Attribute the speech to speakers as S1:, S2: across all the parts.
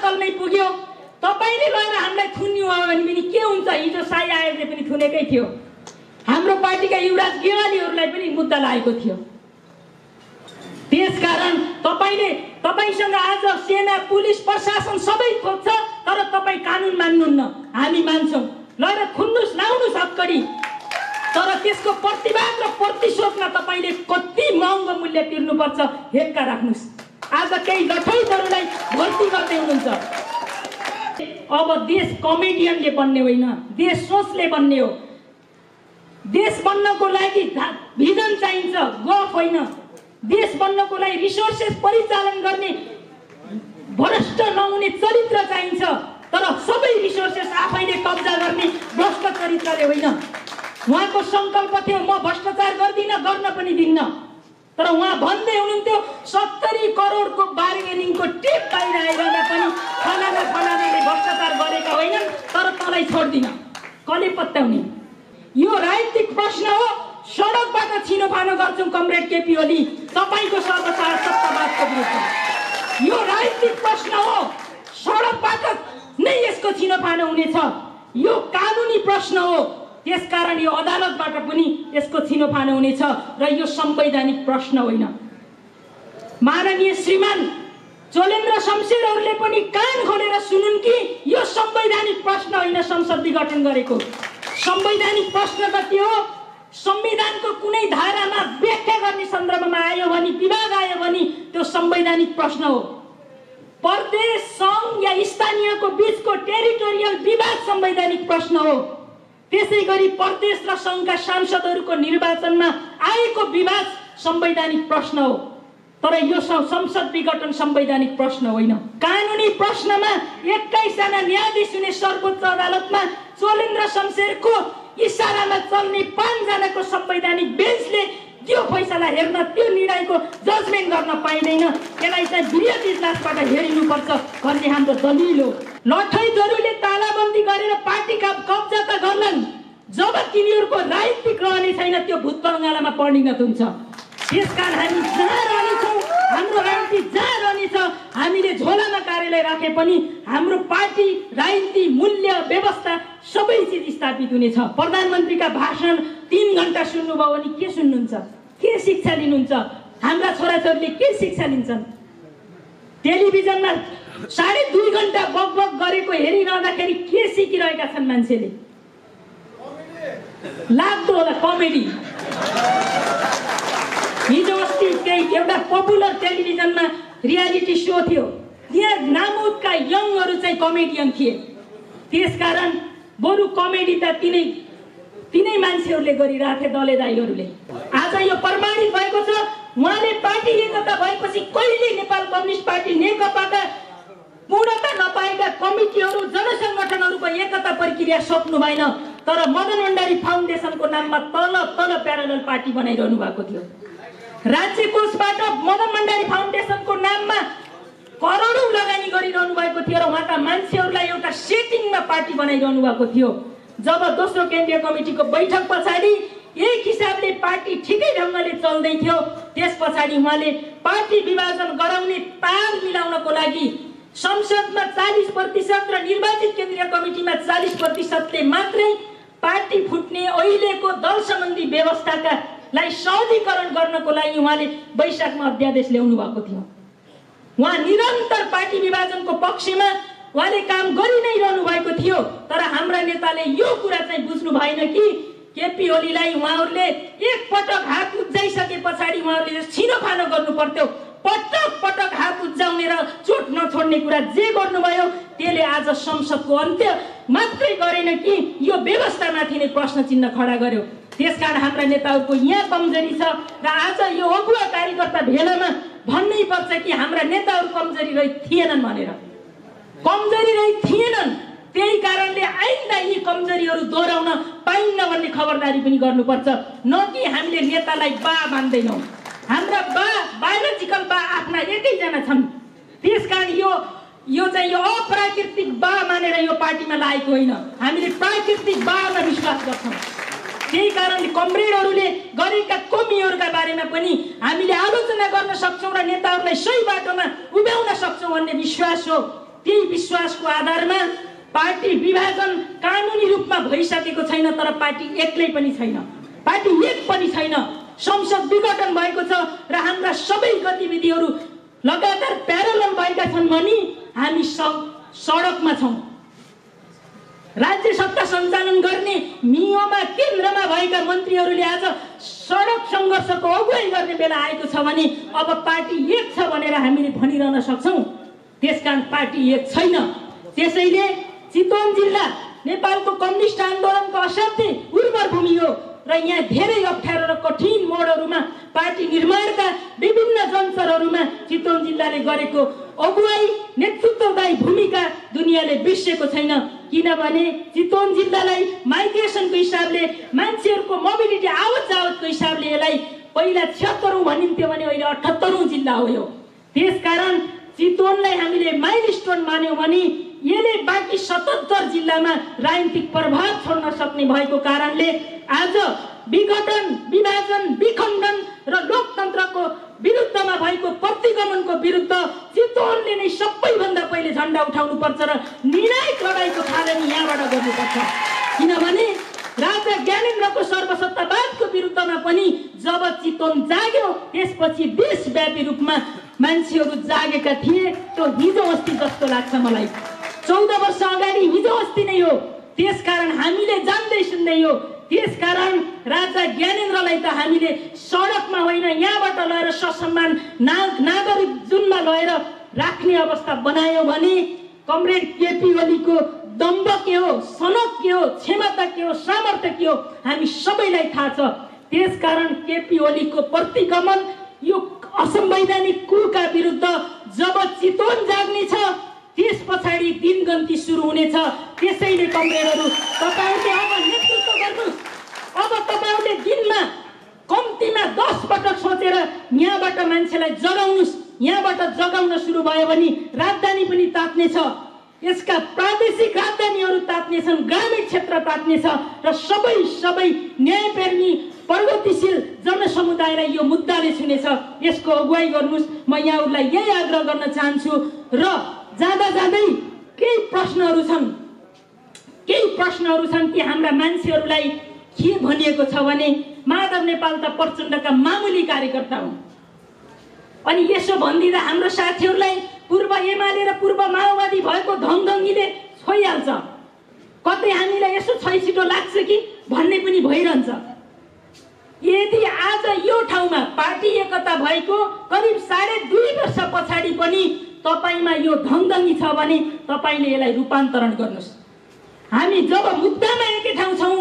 S1: तलमै पुग्यो। तपाईले गएर हामीलाई थुन्नु हो भने पनि के हुन्छ? हिजो साई आयोगले पनि थुनेकै थियो। हाम्रो पार्टीका युवराज गेवालीहरूलाई पनि मुद्दा लागेको थियो। त्यसकारण तपाईसँग आज सेना पुलिस प्रशासन सबै खोज्छ, तर तपाईँ कानुन मान्नुहुन्न। हामी मान्छौँ, लगेर थुन्नुस्, लाउनुस् हत्कडी, तर त्यसको प्रतिवाद र प्रतिशोधमा तपाईले कति महँगो मूल्य तिर्नुपर्छ हेक्का राख्नुस्। आज केही लठैटहरूलाई भर्ती गर्दै हुनुहुन्छ। अब देश कमेडियनले बन्ने होइन, देश सोचले बन्ने हो। देश बन्नको लागि भिजन चाहिन्छ, गफ होइन। देश बन्नको लागि रिसोर्सेस परिचालन गर्ने भ्रष्ट नहुने चरित्र चाहिन्छ, तर सबै रिसोर्सेस आफैले कब्जा गर्ने भ्रष्ट चरित्रले होइन। उहाँको सङ्कल्प थियो म भ्रष्टाचार गर्दिनँ, गर्न पनि दिन्न, तर उहाँ भन्दै हुनुहुन्थ्यो 70 करोडको बार्गेनिङको टेप बाहिर आइरहँदा पनि फलानाले भ्रष्टाचार गरेका होइनन्, तर तँलाई छोड्दिन। कसले पत्याउने? यो राजनीतिक प्रश्न हो। सडकबाट छिनोफानो गर्छौँ कमरेड केपी ओली, तपाईँको सर्वसाधारण सत्तावादको विरुद्ध। यो राजनीतिक प्रश्न हो। सडकबाट नै यसको छिनोफानो हुनेछ। यो कानुनी प्रश्न हो। त्यसकारण यो अदालतबाट पनि यसको छिनोफानो हुनेछ र यो संवैधानिक प्रश्न होइन। माननीय श्रीमान चोलेन्द्र शमशेरहरूले पनि कान खोलेर सुनुन् कि यो संवैधानिक प्रश्न होइन संसद विघटन गरेको। संवैधानिक प्रश्न त के हो? संविधानको कुनै धारामा व्याख्या गर्ने सन्दर्भमा आयो भने, विवाद आयो भने त्यो संवैधानिक प्रश्न हो। प्रदेश, सङ्घ या स्थानीयको बीचको टेरिटोरियल विवाद संवैधानिक प्रश्न हो। त्यसै गरी प्रदेश र सङ्घका सांसदहरूको निर्वाचनमा आएको विवाद संवैधानिक प्रश्न हो, तर यो संसद विघटन संवैधानिक प्रश्न होइन। कानुनी प्रश्नमा 21 जना न्यायाधीश हुने सर्वोच्च अदालतमा चोलेन्द्र शमशेरको इसारामा चल्ने 5 जनाको संवैधानिक बेन्चले त्यो फैसला हेर्न, त्यो निर्णयको जजमेन्ट गर्न पाइँदैन। यसलाई चाहिँ वृहत इजलासबाट हेरिनुपर्छ भन्ने हाम्रो दलिल हो। लठैटहरूले तालाबन्दी गरेर पार्टीका कब्जा त गर्लान्, जब तिनीहरूको राजनीतिक रहने छैन त्यो भूत बङ्गालामा परिणत हुन्छ। त्यसकारण हामी जहाँ रहनेछौँ, हाम्रो राजनीति जहाँ रहनेछ, हामीले झोलामा कार्यालय राखे पनि हाम्रो पार्टी, राजनीति, मूल्य, व्यवस्था सबै चिज स्थापित हुनेछ। प्रधानमन्त्रीका भाषण 3 घण्टा सुन्नुभयो भने के सुन्नुहुन्छ? के शिक्षा लिनुहुन्छ? हाम्रा छोराछोरीले के शिक्षा लिन्छन्? टेलिभिजनमा 2.5 घण्टा बकबक गरेको हेरिरहँदाखेरि के सिकिरहेका छन् मान्छेले? लाग्दो होला कमेडी। हिजो अस्ति एउटा पपुलर टेलिभिजनमा रियालिटी सो थियो, त्यहाँ नामुदका यङहरू चाहिँ कमेडियन थिए। त्यसकारण बरु कमेडी त तिनै मान्छेहरूले गरिरहेथे, दले दाइहरूले। आज यो प्रमाणित भएको छ। उहाँले पार्टी एकता भएपछि कहिले नेपाल कम्युनिस्ट पार्टी नेकपाका पूर्णता नपाएका कमिटीहरू, जनसङ्गठनहरूको एकता प्रक्रिया सक्नु भएन, तर मदन भण्डारी फाउन्डेसनको नाममा तल प्यारलल पार्टी बनाइरहनु भएको थियो। राज्य कोषबाट मदन भण्डारी फाउन्डेसनको नाममा करोडौँ लगानी गरिरहनु भएको थियो र उहाँका मान्छेहरूलाई एउटा सेटिङमा पार्टी बनाइरहनु भएको थियो। जब दोस्रो केन्द्रीय कमिटीको बैठक पछाडि एक हिसाबले पार्टी ठिकै ढङ्गले चल्दै थियो, त्यस पछाडि उहाँले पार्टी विभाजन गराउने ताल मिलाउनको लागि संसदमा 40% र निर्वाचित केन्द्रीय कमिटीमा 40%ले मात्रै पार्टी फुट्ने अहिलेको दल सम्बन्धी व्यवस्थालाई सहजीकरण गर्नको लागि उहाँले वैशाखमा अध्यादेश ल्याउनु भएको थियो। उहाँ निरन्तर पार्टी विभाजनको पक्षमा उहाँले काम गरि नै रहनु भएको थियो, तर हाम्रा नेताले यो कुरा चाहिँ बुझ्नु भएन कि केपी ओलीलाई उहाँहरूले एक पटक हात उब्जाइसके पछाडि उहाँहरूले छिनोफानो गर्नु पर्थ्यो। पटक हात उब्जाउने र चोट नछोड्ने कुरा जे गर्नुभयो त्यसले आज संसदको अन्त्य मात्रै गरेन कि यो व्यवस्थामाथि नै प्रश्न चिन्ह खडा गर्यो। त्यसकारण हाम्रा नेताहरूको यहाँ कमजोरी छ र आज यो अगुवा कार्यकर्ता भेलामा भन्नै पर्छ कि हाम्रा नेताहरू कमजोरी रहित थिएनन् भनेर। कमजोरी रहित थिएनन्, त्यही कारणले आइन्दा यी कमजोरीहरू दोहोऱ्याउन पाइन्न भन्ने खबरदारी पनि गर्नुपर्छ, न कि हामीले नेतालाई बा मान्दैनौँ। हाम्रा बायोलोजिकल बा आफ्ना एकैजना छन्। त्यसकारण यो चाहिँ यो अप्राकृतिक बा मानेर यो पार्टीमा लागेको होइन, हामीले प्राकृतिक बामा विश्वास गर्छौँ। त्यही कारणले कमरेडहरूले गरेका कमीहरूका बारेमा पनि हामीले आलोचना गर्न सक्छौँ र नेताहरूलाई सही बाटोमा उभ्याउन सक्छौँ भन्ने विश्वास हो। त्यही विश्वासको आधारमा पार्टी विभाजन कानुनी रूपमा भइसकेको छैन, तर पार्टी एक्लै पनि छैन, पार्टी एक पनि छैन। संसद विघटन भएको छ र हाम्रा सबै गतिविधिहरू लगातार प्यारलल भएका छन् भने हामी सडकमा छौँ। राज्य सत्ता सञ्चालन गर्ने नियममा केन्द्रमा भएका मन्त्रीहरूले आज सडक सङ्घर्षको अगुवाई गर्ने बेला आएको छ भने अब पार्टी एक छ भनेर हामीले भनिरहन सक्छौँ। त्यसकारण पार्टी एक छैन। त्यसैले चितवन जिल्ला नेपालको कम्युनिस्ट आन्दोलनको असाध्यै उर्वर भूमि हो र यहाँ धेरै अप्ठ्यारो र कठिन मोडहरूमा पार्टी निर्माणका विभिन्न जन्चरहरूमा चितवन जिल्लाले गरेको अगुवाई नेतृत्वदायी भूमिका दुनियाँले बिर्सेको छैन। किनभने चितवन जिल्लालाई माइग्रेसनको हिसाबले मान्छेहरूको मोबिलिटी आवत जावतको हिसाबले यसलाई पहिला 76औं भनिन्थ्यो भने अहिले 78औं जिल्ला हो यो। त्यसकारण चितवनलाई हामीले माइलस्टोन मान्यौँ भने यसले बाँकी 77 जिल्लामा राजनीतिक प्रभाव छोड्न सक्ने भएको कारणले आज विघटन, विभाजन, विखण्डन र लोकतन्त्रको विरुद्धमा भएको प्रतिगमनको विरुद्ध चितवनले नै सबैभन्दा पहिले झण्डा उठाउनु पर्छ र निर्णायक लडाइँको थालनी यहाँबाट गर्नुपर्छ। किनभने राजा ज्ञानेन्द्रको सर्वसत्तावादको विरुद्धमा पनि जब चितवन जाग्यो त्यसपछि देशव्यापी रूपमा मान्छेहरू जागेका थिए। त्यो हिजो अस्ति जस्तो लाग्छ मलाई। 14 वर्ष अगाडि हिजो अस्ति नै हो। त्यसकारण हामीले जान्दै सुन्दै हो। त्यसकारण राजा ज्ञानेन्द्रलाई त हामीले सडकमा होइन यहाँबाट लगेर ससम्मान नागरिक जुनमा लगेर राख्ने अवस्था बनायौँ भने कमरेड केपी ओलीको दम्भ के हो, सनक के हो, क्षमता के हो, सामर्थ्य के हो हामी सबैलाई थाहा छ। त्यसकारण केपी ओलीको प्रतिगमन यो असंवैधानिक कुका विरुद्ध जब चितवन जाग्ने छ त्यस पछाडि दिनगन्ती सुरु हुनेछ। त्यसैले कमरेडहरू तपाईहरुले अब नेतृत्व गर्नुस्। अब तपाईहरुले दिनमा कम्तीमा 10 पटक सोचेर यहाँबाट मान्छेलाई जगाउनुस्। यहाँबाट जगाउन सुरु भयो भने राजधानी पनि तात्नेछ। यसका प्रादेशिक राजधानीहरू तात्नेछन्, ग्रामीण क्षेत्र तात्नेछ र सबै न्यायप्रेमी प्रगतिशील जनसमुदायलाई यो मुद्दाले छुनेछ। यसको अगुवाई गर्नुस्। म यहाँहरूलाई यही आग्रह गर्न चाहन्छु र जाँदा जाँदै केही प्रश्नहरू छन् कि हाम्रा मान्छेहरूलाई के भनिएको छ भने माधव नेपाल त प्रचण्डका मामुली कार्यकर्ता हुन्। अनि यसो भनिदिँदा हाम्रो साथीहरूलाई पूर्व एमाले र पूर्व माओवादी भएको धङधङ्गीले छोइहाल्छ। कतै हामीलाई यसो छैसिटो लाग्छ कि भन्ने पनि भइरहन्छ। यदि आज यो ठाउँमा पार्टी एकता भएको करिब 2.5 वर्ष पछाडि पनि तपाईमा यो धङधङ्गी छ भने तपाईले यसलाई रूपान्तरण गर्नुस्। हामी जब मुद्दामा एकै ठाउँ छौँ,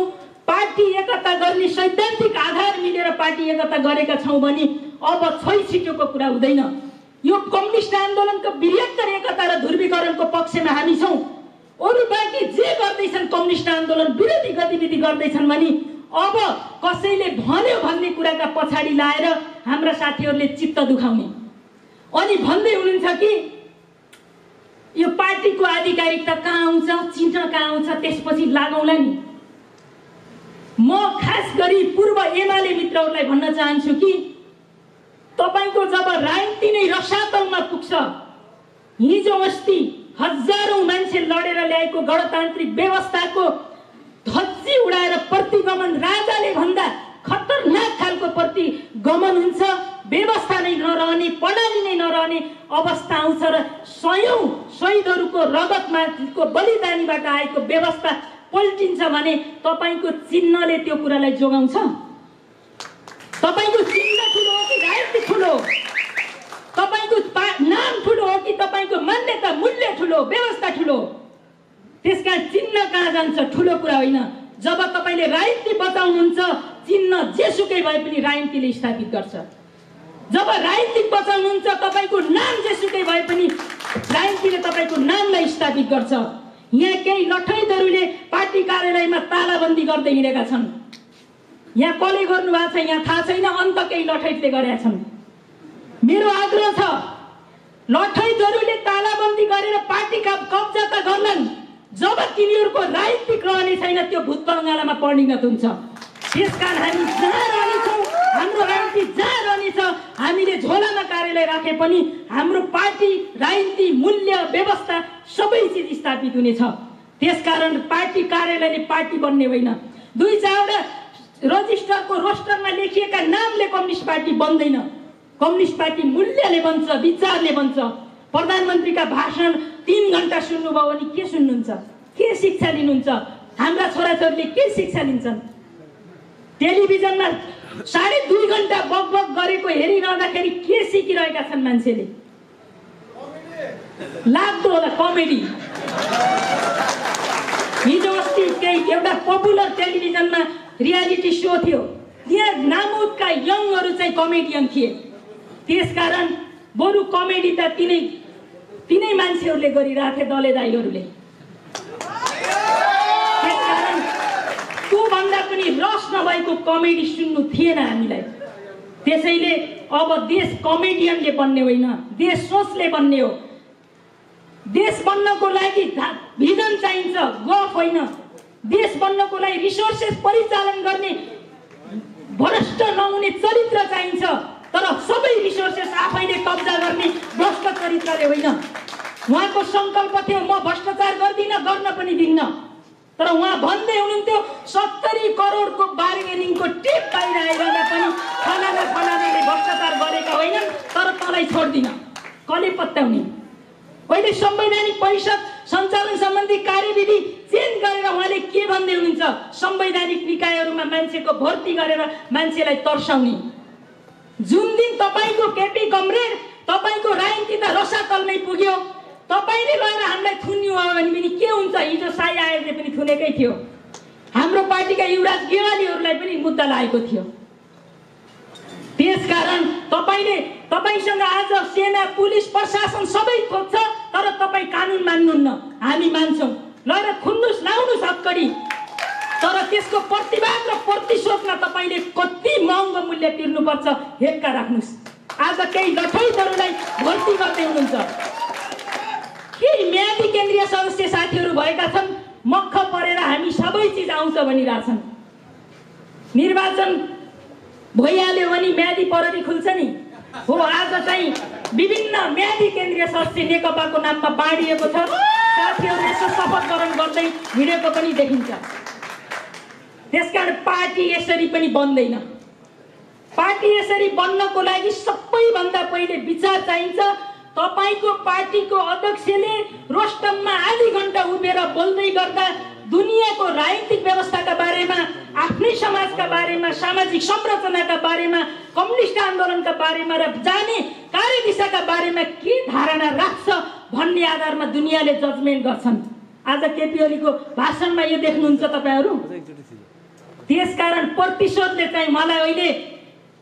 S1: पार्टी एकता गर्ने सैद्धान्तिक आधार मिलेर पार्टी एकता गरेका छौँ भने अब छैसिटोको कुरा हुँदैन। यो कम्युनिस्ट आन्दोलनको बृहत्तर एकता र ध्रुवीकरणको पक्षमा हामी छौँ। अरू बाँकी जे गर्दैछन् कम्युनिस्ट आन्दोलन विरोधी गतिविधि गर्दैछन् भने अब कसैले भन्यो भन्ने कुराका पछाडि लाएर हाम्रा साथीहरूले चित्त दुखाउने अनि भन्दै हुनुहुन्छ कि यो पार्टीको आधिकारिकता कहाँ आउँछ, चिन्ह कहाँ आउँछ, त्यसपछि लागौँला नि। म खास गरी पूर्व एमाले मित्रहरूलाई भन्न चाहन्छु कि तपाईको जब राजनीति नै रसातलमा पुग्छ, हिजो अस्ति हजारौं मान्छे लडेर ल्याएको गणतान्त्रिक व्यवस्थाको धज्जी उडाएर प्रतिगमन राजाले भन्दा खतरनाक खालको प्रतिगमन हुन्छ। व्यवस्था नै नरहने, प्रणाली नै नरहने अवस्था आउँछ र सयौं शहीदहरूको रगतको बलिदानीबाट आएको व्यवस्था पल्टिन्छ भने तपाईको चिन्हले त्यो कुरालाई जोगाउँछ? तपाईको चिन्ह ठुलो हो कि राजनीति ठुलो? तपाईको नाम ठुलो हो कि तपाईको मान्यता मूल्य ठुलो, व्यवस्था ठुलो? त्यसका चिन्ह कहाँ जान्छ ठुलो कुरा होइन। जब तपाईले राजनीति बचाउनुहुन्छ, चिन्ह जेसुकै भए पनि राजनीतिले स्थापित गर्छ। जब राजनीति बचाउनुहुन्छ, तपाईको नाम जेसुकै भए पनि राजनीतिले तपाईको नामलाई स्थापित गर्छ। यहाँ केही लठैदहरूले पार्टी कार्यालयमा तालाबन्दी गर्दै हिँडेका छन्। यहाँ कसले गर्नु भएको छ यहाँ थाहा छैन, अन्त केही लठैदले गरेका छन्। मेरो आग्रह छ, लठैदहरूले तालाबन्दी गरेर पार्टीका कब्जा त गर्लान्, जब तिनीहरूको राजनीतिक रहने छैन त्यो भूत बङ्गालामा परिणत हुन्छ। त्यसकारण हामी जहाँ रहनेछौँ, हाम्रो राजनीति जहाँ रहनेछ हामीले झोलामा कार्यालय राखे पनि हाम्रो पार्टी राजनीति मूल्य व्यवस्था सबै चिज स्थापित हुनेछ। त्यसकारण पार्टी कार्यालयले पार्टी बन्ने होइन। 2-4वटा रजिस्टरको रोस्टरमा लेखिएका नामले कम्युनिस्ट पार्टी बन्दैन। कम्युनिस्ट पार्टी मूल्यले बन्छ, विचारले बन्छ। प्रधानमन्त्रीका भाषण 3 घण्टा सुन्नुभयो भने के सुन्नुहुन्छ, के शिक्षा लिनुहुन्छ? हाम्रा छोराछोरीले के शिक्षा लिन्छन्? टेलिभिजनमा 2.5 घण्टा बकबक गरेको हेरिरहँदाखेरि के सिकिरहेका छन् मान्छेले? लाग्दो होला कमेडी। हिजो अस्ति एउटा पपुलर टेलिभिजनमा रियालिटी सो थियो, त्यहाँ नामुदका यङहरू चाहिँ कमेडियन थिए। त्यसकारण बरु कमेडी त तिनै मान्छेहरूले गरिरहेथे, दले दाइहरूले। त्यसकारण त्योभन्दा पनि रस नभएको कमेडी सुन्नु थिएन हामीलाई। त्यसैले अब देश कमेडियनले बन्ने होइन, देश सोचले बन्ने हो। देश बन्नको लागि भिजन चाहिन्छ, गफ होइन। देश बन्नको लागि रिसोर्सेस परिचालन गर्ने भ्रष्ट नहुने चरित्र चाहिन्छ, तर सबै रिसोर्सेस आफैले कब्जा गर्ने भ्रष्ट चरित्रले होइन। उहाँको सङ्कल्प थियो म भ्रष्टाचार गर्दिनँ, गर्न पनि दिन्न। तर उहाँ भन्दै हुनुहुन्थ्यो 70 करोडको बार्गेनिङको टेप बाहिर आइरहँदा पनि फलानाले भ्रष्टाचार गरेका होइनन्, तर तँलाई छोड्दिन। कसले पत्याउने? अहिले संवैधानिक परिषद सञ्चालन सम्बन्धी कार्यविधि चेन्ज गरेर उहाँले के भन्दै हुनुहुन्छ? संवैधानिक निकायहरूमा मान्छेको भर्ती गरेर मान्छेलाई तर्साउने। जुन दिन तपाईँको केपी कमरेड तपाईँको राजनीति त रसातलमै पुग्यो, तपाईँले गएर हामीलाई थुन्नु हो भने पनि के हुन्छ? हिजो साई आयोगले पनि थुनेकै थियो। हाम्रो पार्टीका युवराज गेवालीहरूलाई पनि मुद्दा लागेको थियो। त्यसकारण तपाईसँग आज सेना पुलिस प्रशासन सबै खोज्छ, तर तपाईँ कानुन मान्नुहुन्न। हामी मान्छौँ, लगेर खुन्नुस्, लाउनुस् हक्कडी, तर त्यसको प्रतिवाद र प्रतिशोधमा तपाईँले कति महँगो मूल्य तिर्नुपर्छ हेक्का राख्नुहोस्। आज केही लठैतहरूलाई भर्ती गर्दै हुनुहुन्छ। केही म्यादी केन्द्रीय सदस्य साथीहरू भएका छन्, मक्ख परेर हामी सबै चिज आउँछ भनिरहेछन्। निर्वाचन भइहाल्यो भने म्यादी पररी खुल्छ नि हो। आज चाहिँ विभिन्न म्यादी केन्द्रीय सदस्य नेकपाको नाममा बाँडिएको छ। साथीहरू यसो शपथकरण गर्दै हिँडेको पनि देखिन्छ। त्यसकारण पार्टी यसरी पनि बन्दैन। पार्टी यसरी बन्नको लागि सबैभन्दा पहिले विचार चाहिन्छ। तपाईको पार्टीको अध्यक्षले रोस्टममा आधी घण्टा उभिएर बोल्दै गर्दा दुनियाँको राजनीतिक व्यवस्थाका बारेमा, आफ्नै समाजका बारेमा, सामाजिक संरचनाका बारेमा, कम्युनिस्ट आन्दोलनका बारेमा र जाने कार्यदिशाका बारेमा के धारणा राख्छ भन्ने आधारमा दुनियाँले जजमेन्ट गर्छन्। आज केपी ओलीको भाषणमा यो देख्नुहुन्छ तपाईहरू। त्यसकारण प्रतिशोधले चाहिँ मलाई अहिले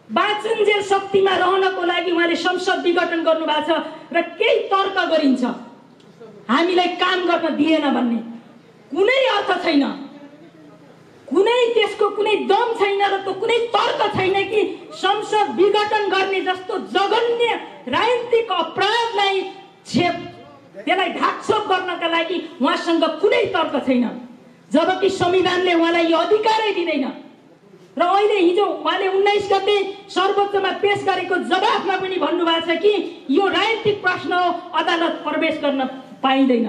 S1: बाँचुन्जेल शक्तिमा रहनको लागि उहाँले संसद विघटन गर्नुभएको छ र केही तर्क गरिन्छ हामीलाई काम गर्न दिएन भन्ने कुनै अर्थ छैन। त्यसको कुनै दम छैन र त्यो कुनै तर्क छैन कि संसद विघटन गर्ने जस्तो जघन्य राजनीतिक अपराधलाई त्यसलाई ढाकछोप गर्नका लागि उहाँसँग कुनै तर्क छैन, जबकि संविधानले उहाँलाई यो अधिकारै दिँदैन। र अहिले हिजो उहाँले 19 गते सर्वोच्चमा पेश गरेको जवाफमा पनि भन्नुभएको छ कि यो राजनीतिक प्रश्न हो, अदालत प्रवेश गर्न पाइँदैन।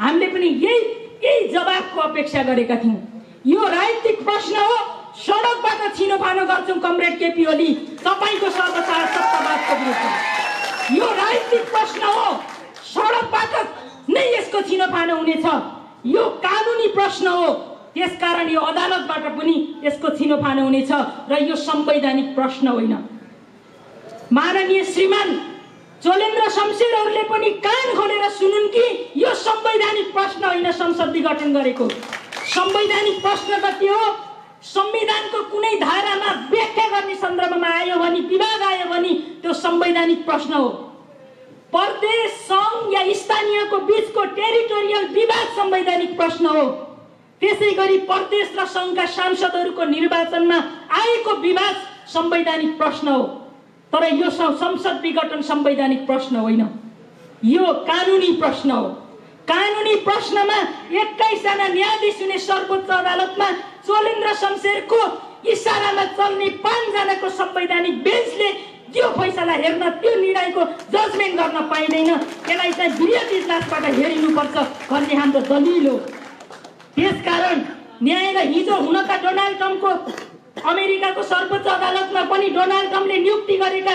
S1: हामीले पनि यही जवाफको अपेक्षा गरेका थियौँ। यो राजनीतिक प्रश्न हो, सडकबाट छिनोफानो गर्छौँ कमरेड केपी ओली तपाईँको सर्वसाधारण सत्तावादको विरुद्ध। यो राजनीतिक प्रश्न हो, सडकबाट नै यसको छिनोफानो हुनेछ। यो कानुनी प्रश्न हो, त्यसकारण यो अदालतबाट पनि यसको छिनोफानो हुनेछ र यो संवैधानिक प्रश्न होइन। माननीय श्रीमान चोलेन्द्र शमशेरहरूले पनि कान खोलेर सुनुन् कि यो संवैधानिक प्रश्न होइन संसद विघटन गरेको। संवैधानिक प्रश्न त के हो? संविधानको कुनै धारामा व्याख्या गर्ने सन्दर्भमा आयो भने, विवाद आयो भने त्यो संवैधानिक प्रश्न हो। प्रदेश, सङ्घ या स्थानीयको बीचको टेरिटोरियल विवाद संवैधानिक प्रश्न हो। त्यसै गरी प्रदेश र सङ्घका सांसदहरूको निर्वाचनमा आएको विवाद संवैधानिक प्रश्न हो। तर यो संसद विघटन संवैधानिक प्रश्न होइन, यो कानुनी प्रश्न हो। कानुनी प्रश्नमा 21 जना न्यायाधीश हुने सर्वोच्च अदालतमा चोलेन्द्र शमशेरको इसारामा चल्ने 5 जनाको संवैधानिक बेन्चले त्यो फैसला हेर्न, त्यो निर्णयको जजमेन्ट गर्न पाइँदैन। यसलाई चाहिँ वृहत इजलासबाट हेरिनुपर्छ भन्ने हाम्रो दलिल हो। त्यसकारण न्यायलाई हिजो हुन त डोनाल्ड ट्रम्पको अमेरिकाको सर्वोच्च अदालतमा पनि डोनाल्ड ट्रम्पले नियुक्ति गरेका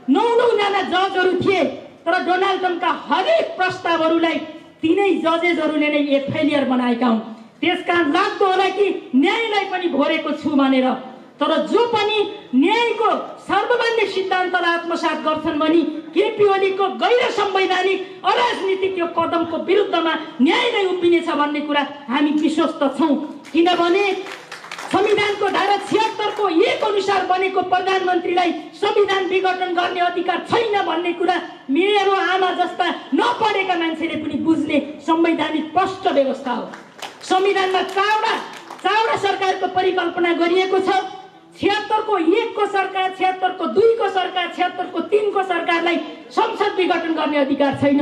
S1: 9 जना जजहरू थिए, तर डोनाल्ड ट्रम्पका हरेक प्रस्तावहरूलाई तिनै जजेसहरूले नै फेलियर बनाएका हुन्। त्यसकारण लाग्दो होला कि न्यायलाई पनि भोरेको छु भनेर, तर जो पनि न्यायको सर्वमान्य सिद्धान्तलाई आत्मसात गर्छन् भने केपी ओलीको गैर संवैधानिक अराजनीतिक यो कदमको विरुद्धमा न्यायलाई उभिनेछ भन्ने कुरा हामी विश्वस्त छौँ। किनभने संविधानको धारा 76 को 1 अनुसार बनेको प्रधानमन्त्रीलाई संविधान विघटन गर्ने अधिकार छैन भन्ने कुरा मेरो आमा जस्ता नपढेका मान्छेले पनि बुझ्ने संवैधानिक स्पष्ट व्यवस्था हो। संविधानमा चावडा सरकारको परिकल्पना गरिएको छ। 76 को 1 को सरकार, 76 को 2 को सरकार, 76 को 3 को सरकारलाई संसद विघटन गर्ने अधिकार छैन।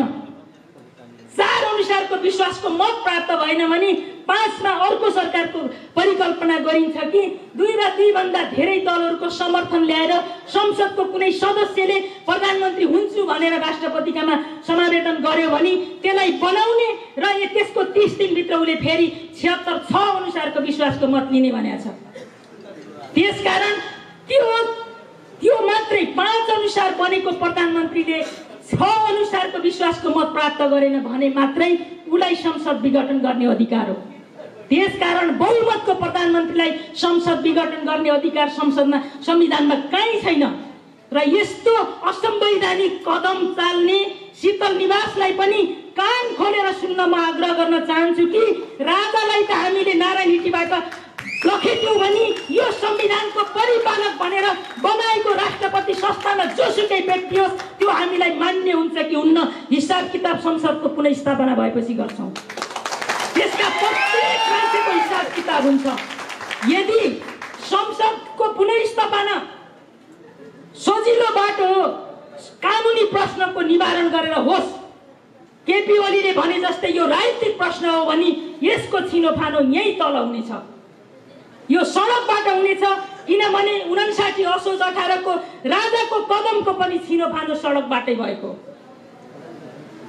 S1: 4 अनुसारको विश्वासको मत प्राप्त भएन भने 5 मा अर्को सरकारको परिकल्पना गरिन्छ कि 2 वा 2 भन्दा धेरै दलहरूको समर्थन ल्याएर संसदको कुनै सदस्यले प्रधानमन्त्री हुन्छु भनेर राष्ट्रपतिकामा समावेदन गर्यो भने त्यसलाई बनाउने र त्यसको 30 दिनभित्र उसले फेरि 76 अनुसारको विश्वासको मत लिने भनेको छ। त्यसकारण त्यो मात्रै 5 अनुसार बनेको प्रधानमन्त्रीले 6 अनुसारको विश्वासको मत प्राप्त गरेन भने मात्रै उलाई संसद विघटन गर्ने अधिकार हो। त्यसकारण बहुमतको प्रधानमन्त्रीलाई संसद विघटन गर्ने अधिकार संविधानमा कहीँ छैन। र यस्तो असंवैधानिक कदम चाल्ने शीतल निवासलाई पनि कान खोलेर सुन्न म आग्रह गर्न चाहन्छु कि राजालाई त हामीले नारायणहिटीबाट लखेट्यौँ भने यो संविधानको परिपालक भनेर बनाएको राष्ट्रपति संस्थामा जोसुकै व्यक्ति होस् त्यो हामीलाई मान्य हुन्छ कि हुन्न, हिसाब किताब संसदको पुनः स्थापना भएपछि गर्छौँ। त्यसका प्रत्येक मान्छेको हिसाब किताब हुन्छ। यदि संसदको पुनः स्थापना सजिलो बाटो हो, कानुनी प्रश्नको निवारण गरेर होस्, केपी ओलीले भने जस्तै यो राजनीतिक प्रश्न हो भने यसको छिनोफानो यही तल हुनेछ, यो सडकबाट हुनेछ। किनभने 59 असोज 18 को राजाको कदमको पनि छिनोफानो सडकबाटै भएको।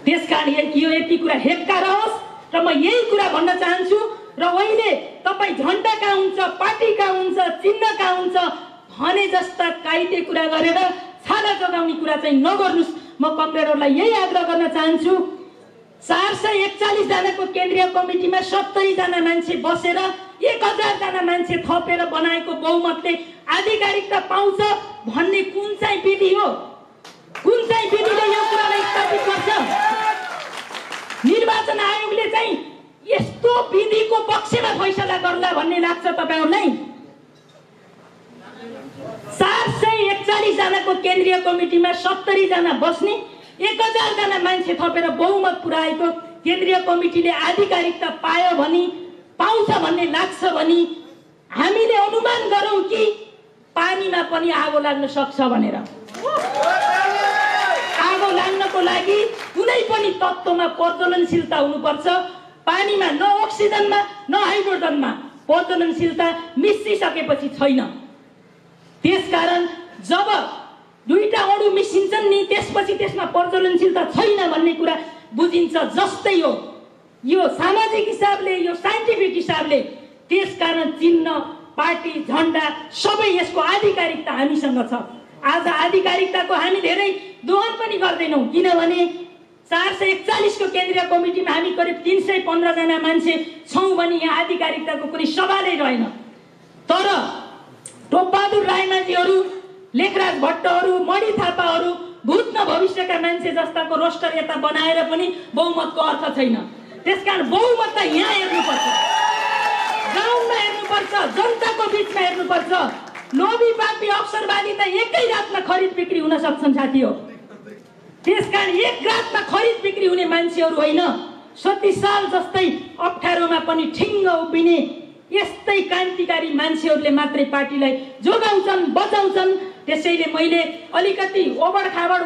S1: त्यसकारण यो यति कुरा हेक्का रहोस् र म यही कुरा भन्न चाहन्छु। र अहिले तपाईँ झन्डा कहाँ हुन्छ, पार्टी कहाँ हुन्छ, चिन्ह कहाँ हुन्छ भने जस्ता काइटे कुरा गरेर छाला जगाउने कुरा चाहिँ नगर्नुस्। म कमरेडहरूलाई यही आग्रह गर्न चाहन्छु। 441 जनाको केन्द्रीय कमिटीमा 70 जना मान्छे बसेर 1000 जना मान्छे थपेर बनाएको बहुमतले आधिकारिकता पाउँछ भन्ने कुन चाहिँ विधि हो? कुन चाहिँ विधिले यो कुरालाई स्थापित गर्छ? निर्वाचन आयोगले चाहिँ यस्तो विधिको पक्षमा फैसला गर्ला भन्ने लाग्छ तपाईहरुलाई? 441 जनाको केन्द्रीय कमिटीमा 70 जना बस्ने 1000 जना मान्छे थपेर बहुमत पुर्याएको केन्द्रीय कमिटीले आधिकारिकता पायो भने पाउँछ भन्ने लाग्छ भने हामीले अनुमान गरौँ कि पानीमा पनि आगो लाग्न सक्छ भनेर। आगो लाग्नको लागि कुनै पनि तत्त्वमा प्रज्वलनशीलता हुनुपर्छ। पानीमा न अक्सिजनमा न हाइड्रोजनमा प्रज्वलनशीलता मिसिसकेपछि छैन। त्यसकारण जब दुईटा अणु मिसिन्छन् नि त्यसपछि त्यसमा प्रज्वलनशीलता छैन भन्ने कुरा बुझिन्छ जस्तै हो यो सामाजिक हिसाबले, यो साइन्टिफिक हिसाबले। त्यसकारण चिन्ह, पार्टी, झण्डा सबै यसको आधिकारिकता हामीसँग छ। आज आधिकारिकताको हामी धेरै दोहन पनि गर्दैनौँ किनभने 441 को केन्द्रीय कमिटीमा हामी करिब 315 जना मान्छे छौँ भने यहाँ आधिकारिकताको कुनै सवालै रहेन। तर टोपबहादुर रायमाझीहरू, लेखराज भट्टहरू, मणि थापाहरू, भूत न भविष्यका मान्छे जस्ताको रोस्टर यता बनाएर पनि बहुमतको अर्थ छैन। त्यसकारण बहुमत त यहाँ हेर्नुपर्छ, गाउँमा हेर्नुपर्छ, जनताको बिचमा हेर्नुपर्छ। लोभी पापी अवसरवादी त एकै रातमा खरिद बिक्री हुन सक्छन् साथी हो। त्यसकारण एक रातमा खरिद बिक्री हुने मान्छेहरू होइन। 37 साल जस्तै अप्ठ्यारोमा पनि ठिङ्ग उभिने यस्तै क्रान्तिकारी मान्छेहरूले मात्रै पार्टीलाई जोगाउँछन्, बचाउँछन्। त्यसैले मैले अलिकति ओबड खाबड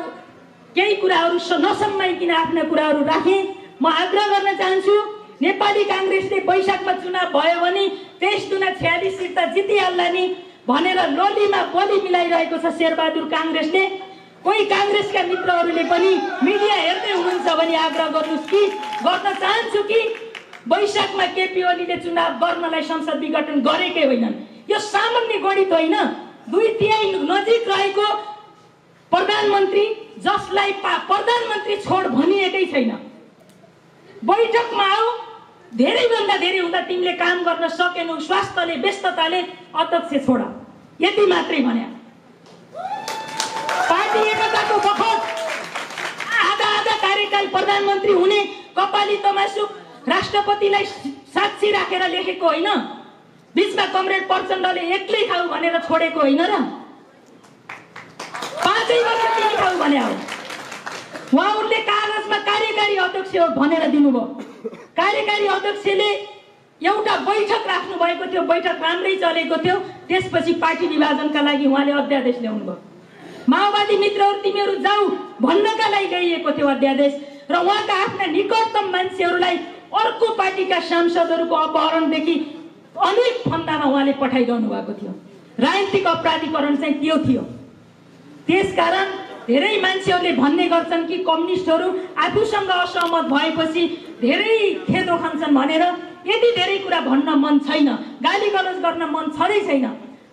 S1: केही कुराहरू नसम्माइकन आफ्ना कुराहरू राखेँ। म आग्रह गर्न चाहन्छु नेपाली कांग्रेसले वैशाखमा चुनाव भयो भने 23 दुना 46 सिट त जितिहाल्ला नि भनेर लोलीमा बोली मिलाइरहेको छ शेरबहादुर कांग्रेसले। कोही काङ्ग्रेसका मित्रहरूले पनि मिडिया हेर्दै हुनुहुन्छ भने आग्रह गर्नुहोस् कि गर्न चाहन्छु कि वैशाखमा केपी ओलीले चुनाव गर्नलाई संसद विघटन गरेकै होइनन्। यो सामान्य गणित होइन। 2/3 नजिक रहेको प्रधानमन्त्री जसलाई प्रधानमन्त्री छोड भनिएकै छैन, बैठकमा आऊ, धेरैभन्दा धेरै हुँदा तिमीले काम गर्न सकेनौ, स्वास्थ्यले व्यस्तताले अध्यक्ष छोड, यति मात्रै भन्या। पार्टी एकताको बखत आधा कार्यकाल प्रधानमन्त्री हुने कपाली तमासु राष्ट्रपतिलाई साक्षी राखेर लेखेको होइन, बीचमा कमरेड प्रचण्डले एक्लै खाऊ भनेर छोडेको होइन र 5 वर्ष तिमी खाऊ भने हो। उहाँहरूले कागजमा कार्यकारी अध्यक्ष भनेर दिनुभयो। कार्यकारी अध्यक्षले एउटा बैठक राख्नु भएको थियो, बैठक राम्रै चलेको थियो, त्यसपछि पार्टी विभाजनका लागि उहाँले अध्यादेश ल्याउनु भयो। माओवादी मित्रहरू तिमीहरू जाऊ भन्नका लागि ल्याइएको थियो अध्यादेश, र उहाँका आफ्ना निकटतम मान्छेहरूलाई अर्को पार्टीका सांसदहरूको अपहरणदेखि अनेक फन्दामा उहाँले पठाइरहनु भएको थियो। राजनीतिक अपराधीकरण चाहिँ त्यो थियो। त्यसकारण धेरै मान्छेहरूले भन्ने गर्छन् कि कम्युनिस्टहरू आफूसँग असहमत भएपछि धेरै खेदो खान्छन् भनेर। यदि धेरै कुरा भन्न मन छैन, गाली गलौज गर्न मन छँदै छैन,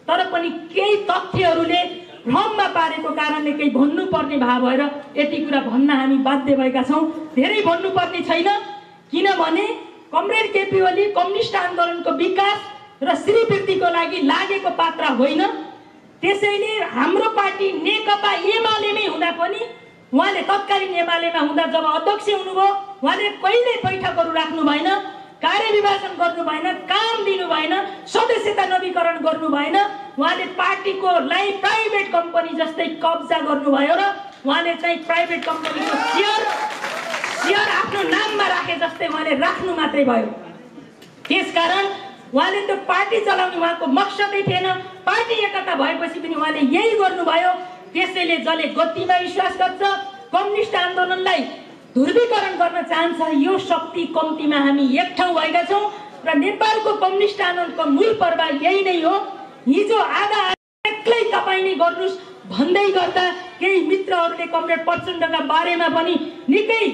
S1: तर पनि केही तथ्यहरूले भ्रममा पारेको कारणले केही भन्नुपर्ने भाव भएर यति कुरा भन्न हामी बाध्य भएका छौँ। धेरै भन्नुपर्ने छैन, किनभने कमरेड केपी ओली कम्युनिस्ट आन्दोलनको विकास र श्रीवृद्धिको लागि लागेको पात्र होइन। त्यसैले हाम्रो पार्टी नेकपा एमालेमै हुँदा पनि उहाँले तत्कालीन एमालेमा हुँदा जब अध्यक्ष हुनुभयो उहाँले कहिल्यै बैठकहरू राख्नु भएन, कार्यविभाजन गर्नु भएन, काम दिनु भएन, सदस्यता नवीकरण गर्नु भएन। उहाँले पार्टीको लाई प्राइभेट कम्पनी जस्तै कब्जा गर्नुभयो र उहाँले चाहिँ प्राइभेट कम्पनीको सेयर आफ्नो नाममा राखे जस्तै उहाँले राख्नु मात्रै भयो। त्यसकारण उहाँले त्यो पार्टी चलाउने उहाँको मकसदै थिएन। पार्टी एकता भएपछि पनि उहाँले यही गर्नुभयो। त्यसैले जसले गतिमा विश्वास गर्छ, कम्युनिस्ट आन्दोलनलाई ध्रुवीकरण गर्न चाहन्छ, यो शक्ति कम्तीमा हामी एक ठाउँ भएका छौँ र नेपालको कम्युनिस्ट आन्दोलनको मूल प्रभाव यही नै हो। हिजो आधा एक्लै तपाईँ नै गर्नुहोस् भन्दै गर्दा केही मित्रहरूले कमरेड प्रचण्डका बारेमा पनि निकै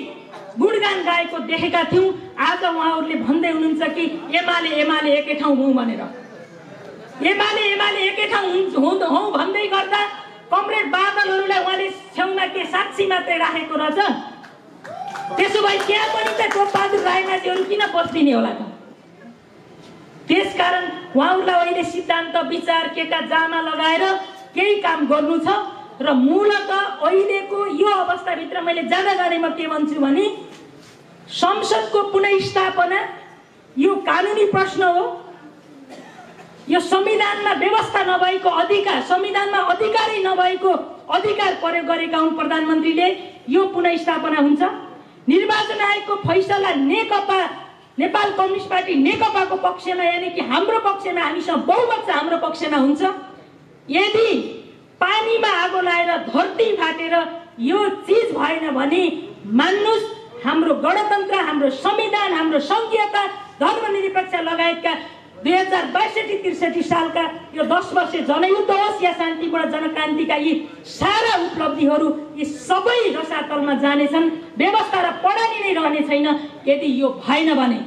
S1: गुणगान गाएको देखेका थियौँ। आज उहाँहरूले भन्दै हुनुहुन्छ कि एमाले एकै ठाउँ हौँ भनेर। एमाले एकै ठाउँ हौँ भन्दै गर्दा कमरेड बादलहरूलाई उहाँले छेउमा के साक्षी मात्रै राखेको रहेछ। त्यसो भए त्यहाँ पनि त टोपबहादुर रायमाझीहरू किन बस्दिने होला त? त्यसकारण उहाँहरूलाई अहिले सिद्धान्त विचार केका जामा लगाएर केही काम गर्नु छ र मूलत अहिलेको यो अवस्थाभित्र मैले जाँदै म के भन्छु भने संसदको पुनर्स्थापना यो कानुनी प्रश्न हो। यो संविधानमा व्यवस्था नभएको अधिकार, संविधानमा अधिकारै नभएको अधिकार प्रयोग गरेका हुन् प्रधानमन्त्रीले। यो पुनर्स्थापना हुन्छ। निर्वाचन आयोगको फैसला नेकपा नेपाल कम्युनिस्ट पार्टी नेकपाको पक्षमा, यानि कि हाम्रो पक्षमा, हामीसँग बहुमत छ, हाम्रो पक्षमा हुन्छ। यदि पानीमा आगो लाएर धरती फाटेर यो चिज भएन भने मान्नुस् हाम्रो गणतन्त्र, हाम्रो संविधान, हाम्रो संघीयता, धर्मनिरपेक्ष लगायतका 2062-63 सालका यो 10 वर्ष जनयुद्ध होस् या शान्तिपूर्ण जनक्रान्तिका यी सारा उपलब्धिहरू यी सबै रसातलमा जानेछन्। व्यवस्था र प्रणाली नै रहने छैन यदि यो भएन भने।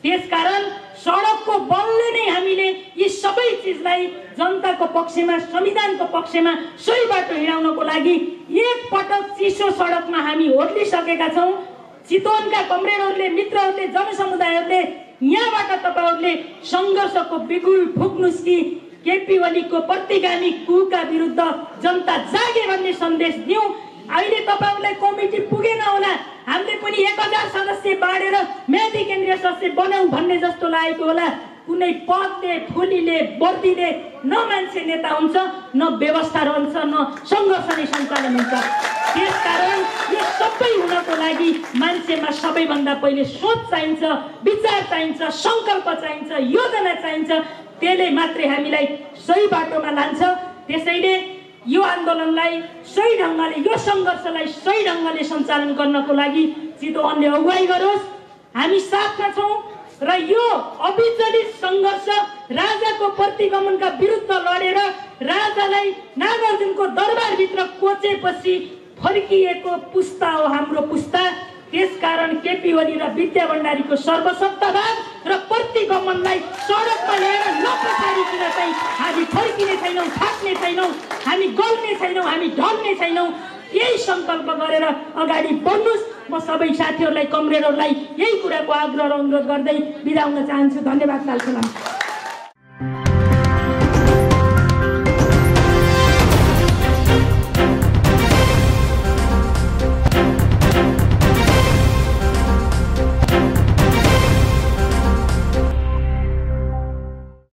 S1: त्यसकारण सडकको बलले नै हामीले यी सबै चिजलाई जनताको पक्षमा, संविधानको पक्षमा सही बाटो हिँडाउनको लागि एक पटक चिसो सडकमा हामी ओर्लिसकेका छौँ। चितवनका कमरेडहरूले, मित्रहरूले, जनसमुदायहरूले यहाँबाट तपाईँहरूले सङ्घर्षको बिगुल फुक्नुस् कि केपी ओलीको प्रतिगामी कुका विरुद्ध जनता जागे भन्ने सन्देश दिउँ। अहिले तपाईँहरूलाई कमिटी पुगेन होला, हामीले पनि 1000 सदस्य बाँडेर म्यादी केन्द्रीय सदस्य बनाऊ भन्ने जस्तो लागेको होला। कुनै पदले, फुलीले, वर्दीले न मान्छे नेता हुन्छ, न व्यवस्था रहन्छ, न सङ्घर्ष नै सञ्चालन हुन्छ। त्यसकारण यो सबै हुनको लागि मान्छेमा सबैभन्दा पहिले सोच चाहिन्छ, विचार चाहिन्छ, सङ्कल्प चाहिन्छ, योजना चाहिन्छ। त्यसले मात्रै हामीलाई सही बाटोमा लान्छ। त्यसैले यो आन्दोलनलाई सही ढङ्गले, यो सङ्घर्षलाई सही ढङ्गले सञ्चालन गर्नको लागि चितवनले अगुवाई गरोस्। हामी साथमा छौँ र यो अविचलित सङ्घर्ष राजाको प्रतिगमनका विरुद्ध लडेर राजालाई नागार्जुनको दरबारभित्र कोचेपछि फर्किएको पुस्ता हो हाम्रो पुस्ता। त्यसकारण केपी ओली र विद्या भण्डारीको सर्वसत्तावाद र प्रतिगमनलाई सडकमा ल्याएर नपछाडिकन चाहिँ हामी फर्किने छैनौँ, थाक्ने छैनौँ, हामी गल्ने छैनौँ, हामी ढल्ने छैनौँ। यही सङ्कल्प गरेर अगाडि बढ्नुहोस्। म सबै साथीहरूलाई, कमरेडहरूलाई यही कुराको आग्रह र अनुरोध गर्दै बिदा हुन चाहन्छु। धन्यवाद। साल सलाम।